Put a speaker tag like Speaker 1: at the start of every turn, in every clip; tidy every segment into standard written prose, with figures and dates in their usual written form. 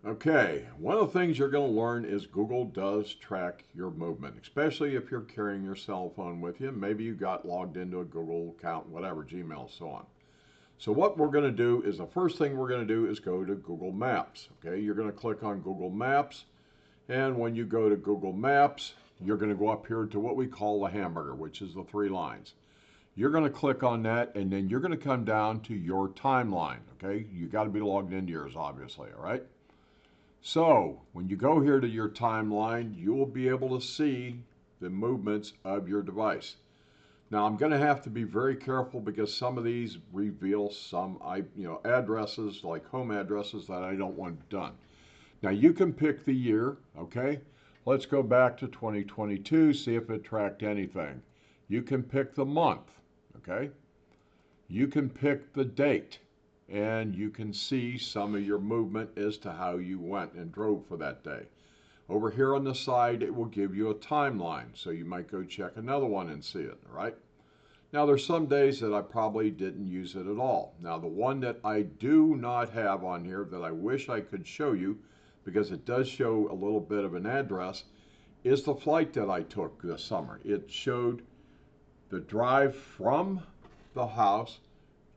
Speaker 1: Okay, one of the things you're going to learn is Google does track your movement, especially if you're carrying your cell phone with you. Maybe you got logged into a Google account, whatever, Gmail, so on. So what we're going to do is the first thing we're going to do is go to Google Maps. Okay, you're going to click on Google Maps, and when you go to Google Maps, you're going to go up here to what we call the hamburger, which is the three lines. You're going to click on that, and then you're going to come down to your timeline. Okay, you got to be logged into yours, obviously. All right. So when you go here to your timeline, you will be able to see the movements of your device. Now I'm going to have to be very careful because some of these reveal some addresses, like home addresses, that I don't want done. Now you can pick the year, okay? Let's go back to 2022, see if it tracked anything. You can pick the month, okay? You can pick the date, and you can see some of your movement as to how you went and drove for that day. Over here on the side, it will give you a timeline, so you might go check another one and see it, all right? Now, there's some days that I probably didn't use it at all. Now, the one that I do not have on here that I wish I could show you, because it does show a little bit of an address, is the flight that I took this summer. It showed the drive from the house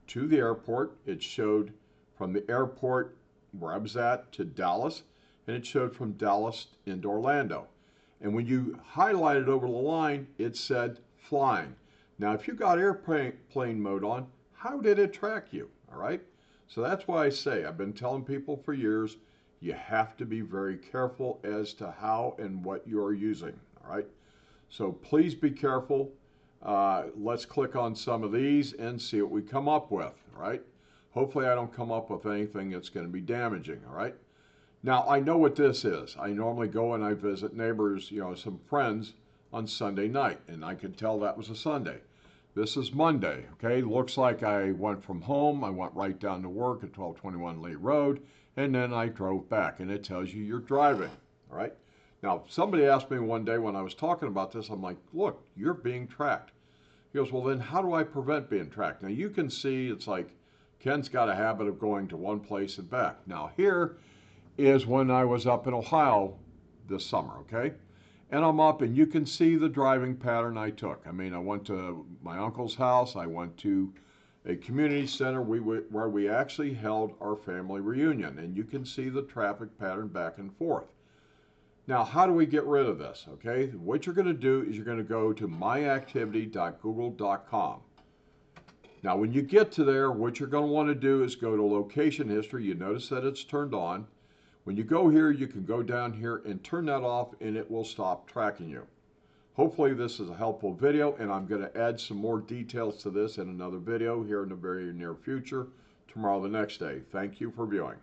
Speaker 1: to the airport. It showed from the airport where I was at to Dallas, and it showed from Dallas into Orlando. And when you highlighted over the line, it said flying. Now, if you got airplane mode on, how did it track you? All right. So that's why I say I've been telling people for years, you have to be very careful as to how and what you're using. All right. So please be careful. Let's click on some of these and see what we come up with, all right? Hopefully I don't come up with anything that's going to be damaging, all right? Now, I know what this is. I normally go and I visit neighbors, some friends on Sunday night, and I could tell that was a Sunday. This is Monday, okay? Looks like I went from home. I went right down to work at 1221 Lee Road, and then I drove back, and it tells you you're driving, all right? Now, somebody asked me one day when I was talking about this, I'm like, look, you're being tracked. He goes, well, then how do I prevent being tracked? Now, you can see it's like Ken's got a habit of going to one place and back. Now, here is when I was up in Ohio this summer, okay? And I'm up, and you can see the driving pattern I took. I mean, I went to my uncle's house. I went to a community center where we actually held our family reunion, and you can see the traffic pattern back and forth. Now, how do we get rid of this? Okay, what you're going to do is you're going to go to myactivity.google.com. Now, when you get to there, what you're going to want to do is go to location history. You notice that it's turned on. When you go here, you can go down here and turn that off, and it will stop tracking you. Hopefully, this is a helpful video, and I'm going to add some more details to this in another video here in the very near future, tomorrow the next day. Thank you for viewing.